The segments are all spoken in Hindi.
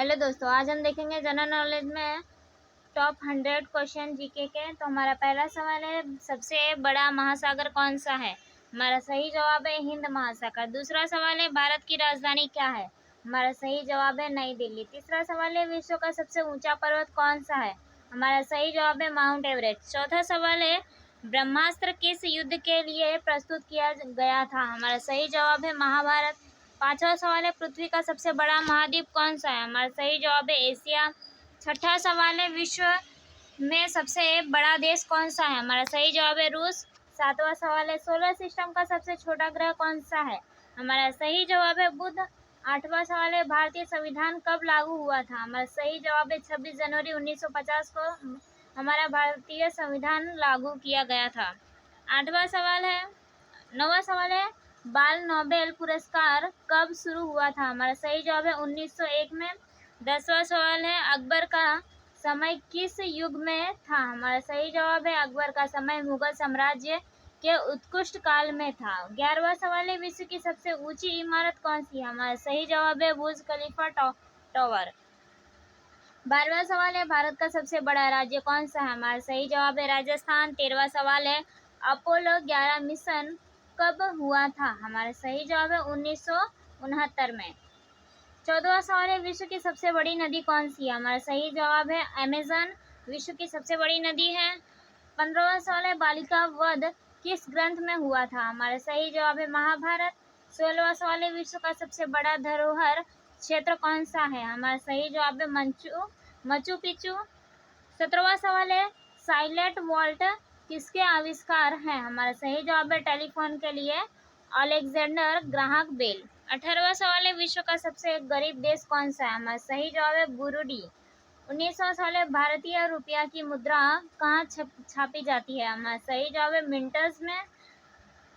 हेलो दोस्तों, आज हम देखेंगे जनरल नॉलेज में टॉप 100 क्वेश्चन जीके के। तो हमारा पहला सवाल है, सबसे बड़ा महासागर कौन सा है? हमारा सही जवाब है हिंद महासागर। दूसरा सवाल है, भारत की राजधानी क्या है? हमारा सही जवाब है नई दिल्ली। तीसरा सवाल है, विश्व का सबसे ऊंचा पर्वत कौन सा है? हमारा सही जवाब है माउंट एवरेस्ट। चौथा सवाल है, ब्रह्मास्त्र किस युद्ध के लिए प्रस्तुत किया गया था? हमारा सही जवाब है महाभारत। पांचवा सवाल है, पृथ्वी का सबसे बड़ा महाद्वीप कौन सा है? हमारा सही जवाब है एशिया। छठा सवाल है, विश्व में सबसे बड़ा देश कौन सा है? हमारा सही जवाब है रूस। सातवां सवाल है, सोलर सिस्टम का सबसे छोटा ग्रह कौन सा है? हमारा सही जवाब है बुध। आठवां सवाल है, भारतीय संविधान कब लागू हुआ था? हमारा सही जवाब है 26 जनवरी 1950 को हमारा भारतीय संविधान लागू किया गया था। नौवां सवाल है, बाल नोबेल पुरस्कार कब शुरू हुआ था? हमारा सही जवाब है 1901 में। 10वां सवाल है, अकबर का समय किस युग में था? हमारा सही जवाब है अकबर का समय मुगल साम्राज्य के उत्कृष्ट काल में था। 11वां सवाल है, विश्व की सबसे ऊंची इमारत कौन सी है? हमारा सही जवाब है बुर्ज खलीफा टावर। 12वां सवाल है, भारत का सबसे बड़ा राज्य कौन सा है? हमारा सही जवाब है राजस्थान। 13वां सवाल है, अपोलो 11 मिशन कब हुआ था? हमारा सही जवाब है 1969 में। 14वां सवाल है, विश्व की सबसे बड़ी नदी कौन सी है? हमारा सही जवाब है अमेजन विश्व की सबसे बड़ी नदी है। 15वां सवाल है, बालिका वध किस ग्रंथ में हुआ था? हमारा सही जवाब है महाभारत। 16वां सवाल है, विश्व का सबसे बड़ा धरोहर क्षेत्र कौन सा है? हमारा सही जवाब है मचू पिचू। 17वां सवाल है, साइलेंट वॉल्ट किसके आविष्कार हैं? हमारा सही जवाब है टेलीफोन के लिए अलेक्जेंडर ग्राहम बेल। 18वां सवाल है, विश्व का सबसे गरीब देश कौन सा है? हमारा सही जवाब है बुरुंडी। 19वां सवाल है, भारतीय रुपया की मुद्रा कहाँ छापी जाती है? हमारा सही जवाब है मिंटर्स में।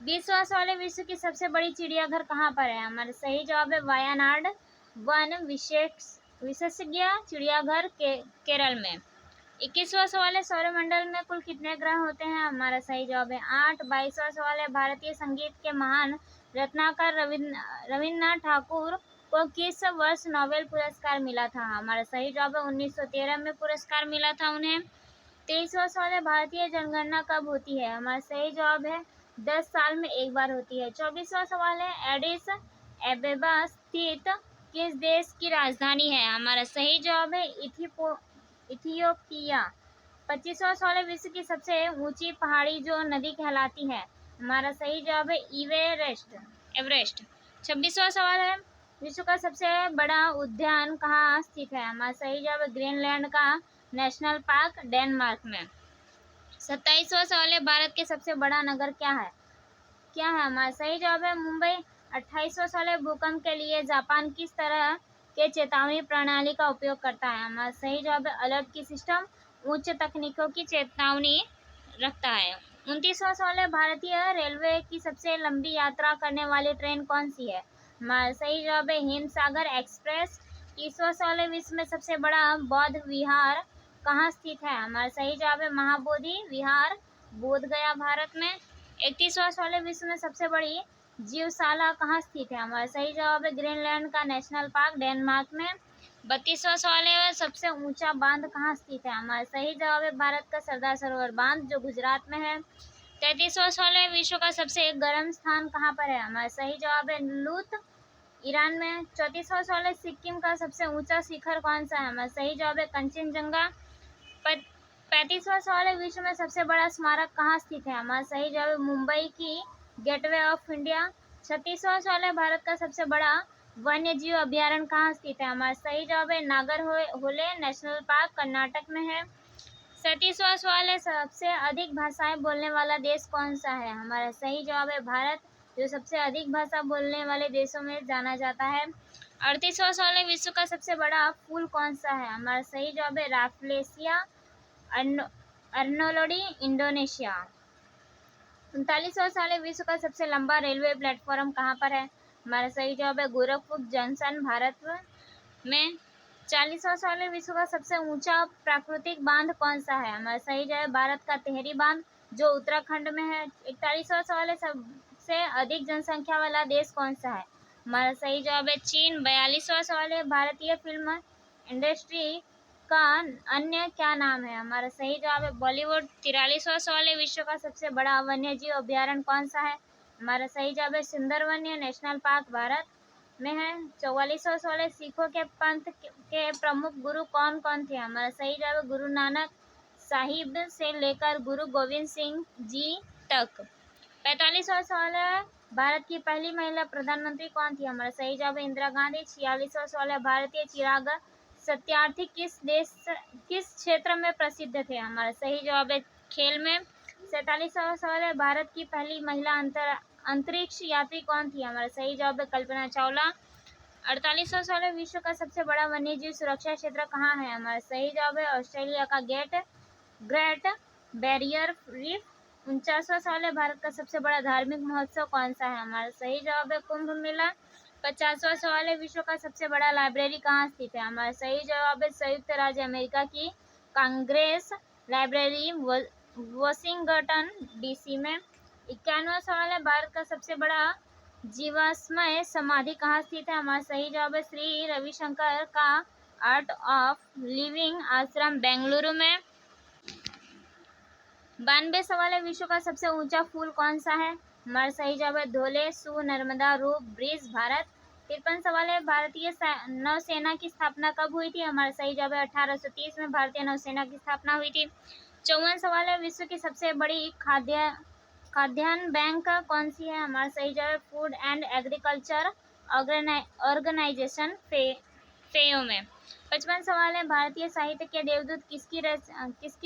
20वां सवाल है, विश्व की सबसे बड़ी चिड़ियाघर कहाँ पर है? हमारा सही जवाब है वायनाड वन विशेषज्ञ चिड़ियाघर केरल में। 21वां सवाल है, सौरमंडल में कुल कितने ग्रह होते हैं? हमारा सही जवाब है 8। 22वां सवाल है, भारतीय संगीत के महान रत्नाकर रविन्द्रनाथ ठाकुर को किस वर्ष नोबेल पुरस्कार मिला था? हमारा सही जवाब है 1913 में पुरस्कार मिला था उन्हें। 23वां सवाल है, भारतीय जनगणना कब होती है? हमारा सही जवाब है 10 साल में एक बार होती है। 24वां सवाल है, एडिस एबेबा स्थित किस देश की राजधानी है? हमारा सही जवाब है इथियोपिया। 25वां सवाल है, विश्व की सबसे ऊंची पहाड़ी जो नदी कहलाती है? हमारा सही जवाब है एवरेस्ट। 26वां सवाल है, विश्व का सबसे बड़ा उद्यान कहाँ स्थित है? हमारा सही जवाब है ग्रीनलैंड का नेशनल पार्क डेनमार्क में। 27वां सवाल है, भारत के सबसे बड़ा नगर क्या है? हमारा सही जवाब है मुंबई। 28वां सवाल है, भूकंप के लिए जापान किस तरह के चेतावनी प्रणाली का उपयोग करता है? हमारा सही जवाब है अलर्ट की सिस्टम उच्च तकनीकों की चेतावनी रखता है। 29वां सवाल है, भारतीय रेलवे की सबसे लंबी यात्रा करने वाली ट्रेन कौन सी है? हमारा सही जवाब है हिमसागर एक्सप्रेस। 30वां सवाल है, विश्व में सबसे बड़ा बौद्ध विहार कहाँ स्थित है? हमारा सही जवाब है महाबोधि विहार बोध गया भारत में। 31वां सवाल है, विश्व में सबसे बड़ी जीवशाला कहाँ स्थित है? हमारा सही जवाब है ग्रीनलैंड का नेशनल पार्क डेनमार्क में। 32वां सवाल है, सबसे ऊंचा बांध कहाँ स्थित है? हमारा सही जवाब है भारत का सरदार सरोवर बांध जो गुजरात में है। 33वां सवाल है, विश्व का सबसे गर्म स्थान कहाँ पर है? हमारा सही जवाब है लूत ईरान में। 34वां सवाल है, सिक्किम का सबसे ऊंचा शिखर कौन सा है? हमारा सही जवाब है कंचनजंगा। 35वां सवाल है, विश्व में सबसे बड़ा स्मारक कहाँ स्थित है? हमारा सही जवाब है मुंबई की गेटवे ऑफ इंडिया। 36वां सवाल है, भारत का सबसे बड़ा वन्य जीव अभ्यारण्य कहाँ स्थित है? हमारा सही जवाब है नागरहोले नेशनल पार्क कर्नाटक में है। 37वां सवाल है, सबसे अधिक भाषाएं बोलने वाला देश कौन सा है? हमारा सही जवाब है भारत जो सबसे अधिक भाषा बोलने वाले देशों में जाना जाता है। 38वां सवाल है, विश्व का सबसे बड़ा फूल कौन सा है? हमारा सही जवाब है राफ्लेसिया अर्नोलोडी इंडोनेशिया। 39वां सवाल है, विश्व का सबसे लंबा रेलवे प्लेटफॉर्म कहाँ पर है? हमारा सही जवाब है गोरखपुर जंक्शन भारत में। 40वां सवाल है, विश्व का सबसे ऊंचा प्राकृतिक बांध कौन सा है? हमारा सही जवाब है भारत का तिहरी बांध जो उत्तराखंड में है। 41वां सवाल है, सबसे अधिक जनसंख्या वाला देश कौन सा है? हमारा सही जवाब है चीन। 42वां सवाल है, भारतीय फिल्म इंडस्ट्री का अन्य क्या नाम है? हमारा सही जवाब है बॉलीवुड। 43वां सवाल है, विश्व का सबसे बड़ा वन्यजीव अभ्यारण्य कौन सा है? हमारा सही जवाब है सुंदरवन नेशनल पार्क, भारत में है। 44वां सवाल है, सिखों के पंथ के प्रमुख गुरु कौन कौन थे? हमारा सही जवाब है गुरु नानक साहिब से लेकर गुरु गोविंद सिंह जी तक। 45वां सवाल है, भारत की पहली महिला प्रधानमंत्री कौन थी? हमारा सही जवाब है इंदिरा गांधी। 46वां सवाल है, भारतीय चिराग सत्यार्थी किस क्षेत्र में प्रसिद्ध थे? हमारा सही जवाब है खेल में। 47वां सवाल है, भारत की पहली महिला अंतरिक्ष यात्री कौन थी? हमारा सही जवाब है कल्पना चावला। 48वां सवाल है, विश्व का सबसे बड़ा वन्यजीव सुरक्षा क्षेत्र कहाँ है? हमारा सही जवाब है ऑस्ट्रेलिया का ग्रेट बैरियर रीफ। 49वां सवाल है, भारत का सबसे बड़ा धार्मिक महोत्सव कौन सा है? हमारा सही जवाब है कुंभ मेला। 50वां सवाल है, विश्व का सबसे बड़ा लाइब्रेरी कहाँ स्थित है? हमारा सही जवाब है संयुक्त राज्य अमेरिका की कांग्रेस लाइब्रेरी वॉशिंगटन डीसी में। 51वां सवाल है, भारत का सबसे बड़ा जीवाश्मय समाधि कहाँ स्थित है? हमारा सही जवाब है श्री रविशंकर का आर्ट ऑफ लिविंग आश्रम बेंगलुरु में। 92 सवाल है, विश्व का सबसे ऊंचा पुल कौन सा है? हमारा सही जवाब है धोले सु नर्मदा रूप ब्रिज, भारत। 53 सवाल है, भारतीय नौसेना की स्थापना कब हुई थी? हमारा सही जवाब है 1830 में भारतीय नौसेना की स्थापना हुई थी। 54 सवाल है, विश्व की सबसे बड़ी खाद्यान्न बैंक कौन सी है? हमारा सही जवाब है फूड एंड एग्रीकल्चर ऑर्गेनाइजेशन फेयो में। 55 सवाल है, भारतीय साहित्य के देवदूत किसकी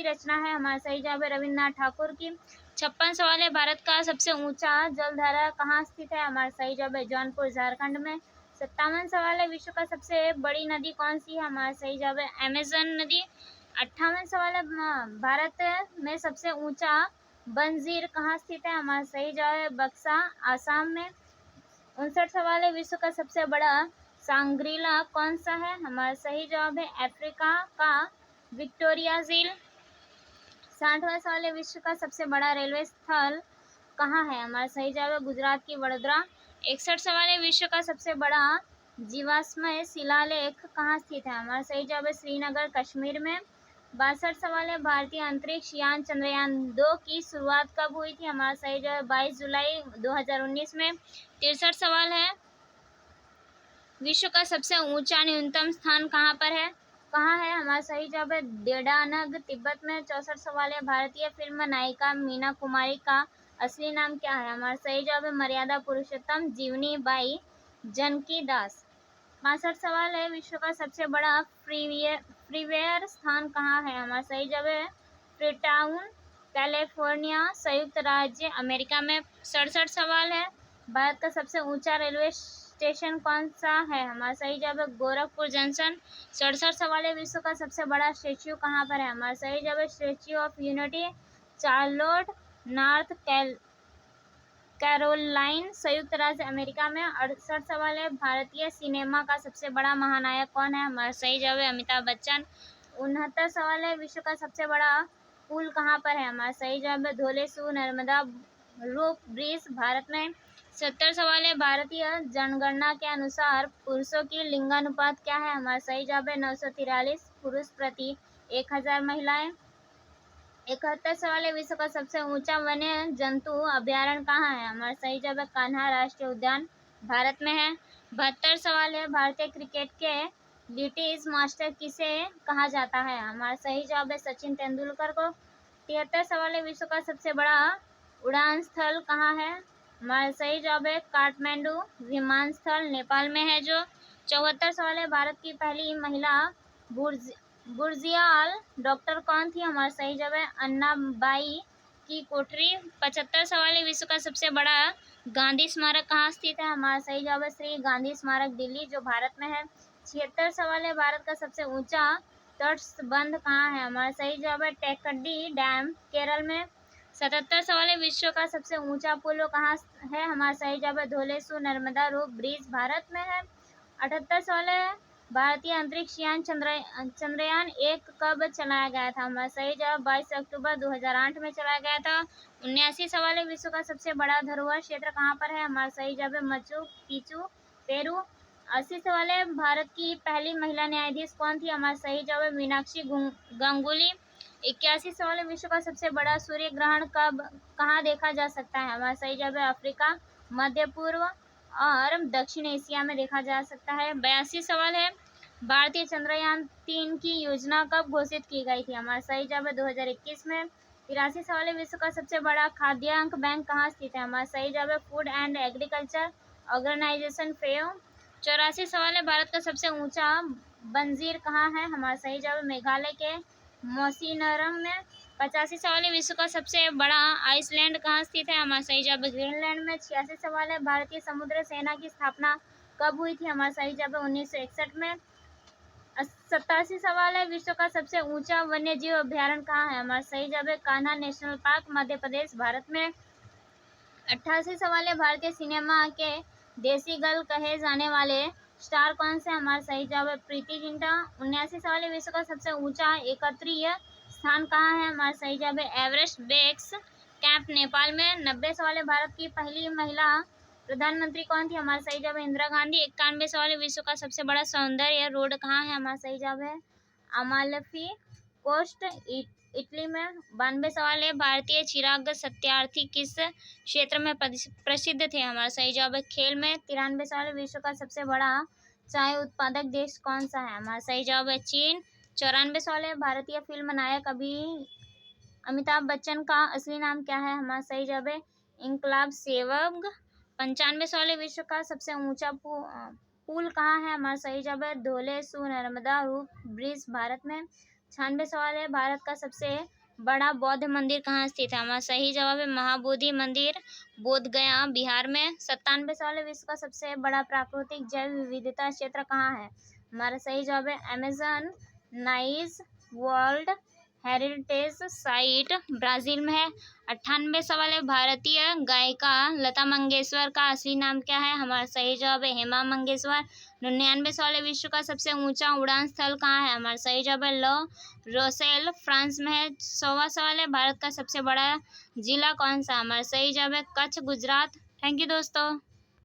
रचना है? हमारा सही जवाब है रविन्द्रनाथ ठाकुर की। 56 सवाल है, भारत का सबसे ऊंचा जलधारा कहाँ स्थित है? हमारा सही जवाब है जौनपुर, झारखंड में। 57 सवाल है, विश्व का सबसे बड़ी नदी कौन सी है? हमारा सही जवाब है अमेजन नदी। 58 सवाल है, भारत में सबसे ऊंचा बंजीर कहाँ स्थित है? हमारा सही जवाब है बक्सा, आसाम में। 59 सवाल है, विश्व का सबसे बड़ा सांग्रीला कौन सा है? हमारा सही जवाब है अफ्रीका का विक्टोरिया झील। 60वां सवाल है, विश्व का सबसे बड़ा रेलवे स्थल कहाँ है? हमारा सही जवाब है गुजरात की वडोदरा। 61 सवाल है, विश्व का सबसे बड़ा जीवाश्मय शिलालेख कहाँ स्थित है? हमारा सही जवाब है श्रीनगर, कश्मीर में। 62 सवाल है, भारतीय अंतरिक्ष यान चंद्रयान 2 की शुरुआत कब हुई थी? हमारा सही जवाब 22 जुलाई 2019 में। 63 सवाल है, विश्व का सबसे ऊंचा न्यूनतम स्थान कहाँ है? हमारा सही जवाब है डेडानग, तिब्बत में। 64 सवाल है, भारतीय फिल्म नायिका मीना कुमारी का असली नाम क्या है? हमारा सही जवाब है मर्यादा पुरुषोत्तम जीवनी बाई जानकी दास। 62 सवाल है, विश्व का सबसे बड़ा फ्रीवेयर स्थान कहाँ है? हमारा सही जवाब है फ्रीटाउन, कैलिफोर्निया, संयुक्त राज्य अमेरिका में। 67 सवाल है, भारत का सबसे ऊंचा रेलवे स्टेशन कौन सा है? हमारा सही जवाब है गोरखपुर जंक्शन। 67 सवाल है, विश्व का सबसे बड़ा स्टेच्यू कहाँ पर है? हमारा सही जवाब है statue of unity, Charlotte, north Caroline, संयुक्त राज्य अमेरिका में। 68 सवाल है, भारतीय सिनेमा का सबसे बड़ा महानायक कौन है? हमारा सही जवाब है अमिताभ बच्चन। 69 सवाल है, विश्व का सबसे बड़ा पुल कहाँ पर है? हमारा सही जवाब है धोले सु नर्मदा रूप ब्रिज, भारत में। 70 सवाल है, भारतीय जनगणना के अनुसार पुरुषों की लिंगानुपात क्या है? हमारा सही जवाब है 943 पुरुष प्रति 1000 महिलाएं। 71 सवाल है, विश्व का सबसे ऊंचा वन्य जंतु अभ्यारण्य कहाँ है? हमारा सही जवाब है कान्हा राष्ट्रीय उद्यान, भारत में है। 72 सवाल है, भारतीय क्रिकेट के लिटिल मास्टर किसे कहा जाता है? हमारा सही जवाब है सचिन तेंदुलकर को। 73 सवाल है, विश्व का सबसे बड़ा उड़ान स्थल कहाँ है? हमारा सही जवाब है काठमांडू विमानस्थल, नेपाल में है जो। 74 सवाल है, भारत की पहली महिला बुर्जियाल डॉक्टर कौन थी? हमारा सही जवाब है अन्नाबाई की कोठरी। 75 सवाल है, विश्व का सबसे बड़ा गांधी स्मारक कहाँ स्थित है? हमारा सही जवाब है श्री गांधी स्मारक, दिल्ली, जो भारत में है। 76 सवाल है, भारत का सबसे ऊंचा तटबंध कहाँ है? हमारा सही जवाब है टेक्कडी डैम, केरल में। 77 सवाल है, विश्व का सबसे ऊंचा पुल कहाँ है? हमारा सही जवाब है धोले सु नर्मदा रूप ब्रिज, भारत में है। 78 सवाल है, भारतीय अंतरिक्ष यान चंद्रयान 1 कब चलाया गया था? हमारा सही जवाब 22 अक्टूबर 2008 में चलाया गया था। 79 सवाल है, विश्व का सबसे बड़ा धरोहर क्षेत्र कहाँ पर है? हमारा सही जवाब है मचू पिचू, पेरू। 80 सवाल है, भारत की पहली महिला न्यायाधीश कौन थी? हमारा सही जवाब है मीनाक्षी गांगुली। 81 सवाल है, विश्व का सबसे बड़ा सूर्य ग्रहण कहाँ देखा जा सकता है? हमारा सही जवाब है अफ्रीका, मध्य पूर्व और दक्षिण एशिया में देखा जा सकता है। 82 सवाल है, भारतीय चंद्रयान 3 की योजना कब घोषित की गई थी? हमारा सही जवाब है 2021 में। 83 सवाल है, विश्व का सबसे बड़ा खाद्यान्न बैंक कहाँ स्थित है? हमारा सही जवाब है फूड एंड एग्रीकल्चर ऑर्गेनाइजेशन फेओ। 84 सवाल है, भारत का सबसे ऊंचा बंजीर कहाँ है? हमारा सही जवाब मेघालय के मौसीनरम में। 85 सवाल है, विश्व का सबसे बड़ा आइसलैंड कहाँ स्थित है? हमारा सही जवाब ग्रीनलैंड में। 86 सवाल है, भारतीय समुद्र सेना की स्थापना कब हुई थी? हमारा सही जवाब 1961 में। 87 सवाल है, विश्व का सबसे ऊंचा वन्य जीव अभ्यारण्य कहाँ है? हमारा सही जवाब कान्हा नेशनल पार्क, मध्य प्रदेश, भारत में। 88 सवाल है, भारतीय सिनेमा के देसी गर्ल कहे जाने वाले स्टार कौन से? हमारा सही जवाब है प्रीति जिंटा। 79 सवाल है, विश्व का सबसे ऊंचा एकत्रीय स्थान कहाँ है? हमारा सही जवाब है एवरेस्ट बेस कैंप, नेपाल में। 90 सवाल है, भारत की पहली महिला प्रधानमंत्री कौन थी? हमारा सही जवाब है इंदिरा गांधी। 91 सवाल है, विश्व का सबसे बड़ा सौंदर्य रोड कहाँ है? हमारा सही जवाब है अमाल्फी कोस्ट, इटली में। 92 सवाल है, भारतीय चिराग सत्यार्थी किस क्षेत्र में प्रसिद्ध थे? हमारा सही जवाब है खेल में। 93 सवाल है, विश्व का सबसे बड़ा चाय उत्पादक देश कौन सा है? हमारा सही जवाब है चीन। 94 सवाल है, भारतीय फिल्म नायक अमिताभ बच्चन का असली नाम क्या है? हमारा सही जवाब है इनकलाब सेवग। 95 सवाल है, विश्व का सबसे ऊंचा पुल कहाँ है? हमारा सही जवाब है धोले सु नर्मदा रूप ब्रिज, भारत में। 96 सवाल है, भारत का सबसे बड़ा बौद्ध मंदिर कहाँ स्थित है? हमारा सही जवाब है महाबोधि मंदिर, बोध गया, बिहार में। 97 सवाल है, विश्व का सबसे बड़ा प्राकृतिक जैव विविधता क्षेत्र कहाँ है? हमारा सही जवाब है Amazon noise world heritage site, Brazil में है। 98 सवाल है, भारतीय गायिका लता मंगेशकर का असली नाम क्या है? हमारा सही जवाब है हेमा मंगेशकर। 99 सवाल है, विश्व का सबसे ऊंचा उड़ान स्थल कहाँ है? हमारा सही जवाब है लो रोसेल, फ्रांस में है। 100वां सवाल है, भारत का सबसे बड़ा जिला कौन सा? हमारा सही जवाब है कच्छ, गुजरात। थैंक यू दोस्तों।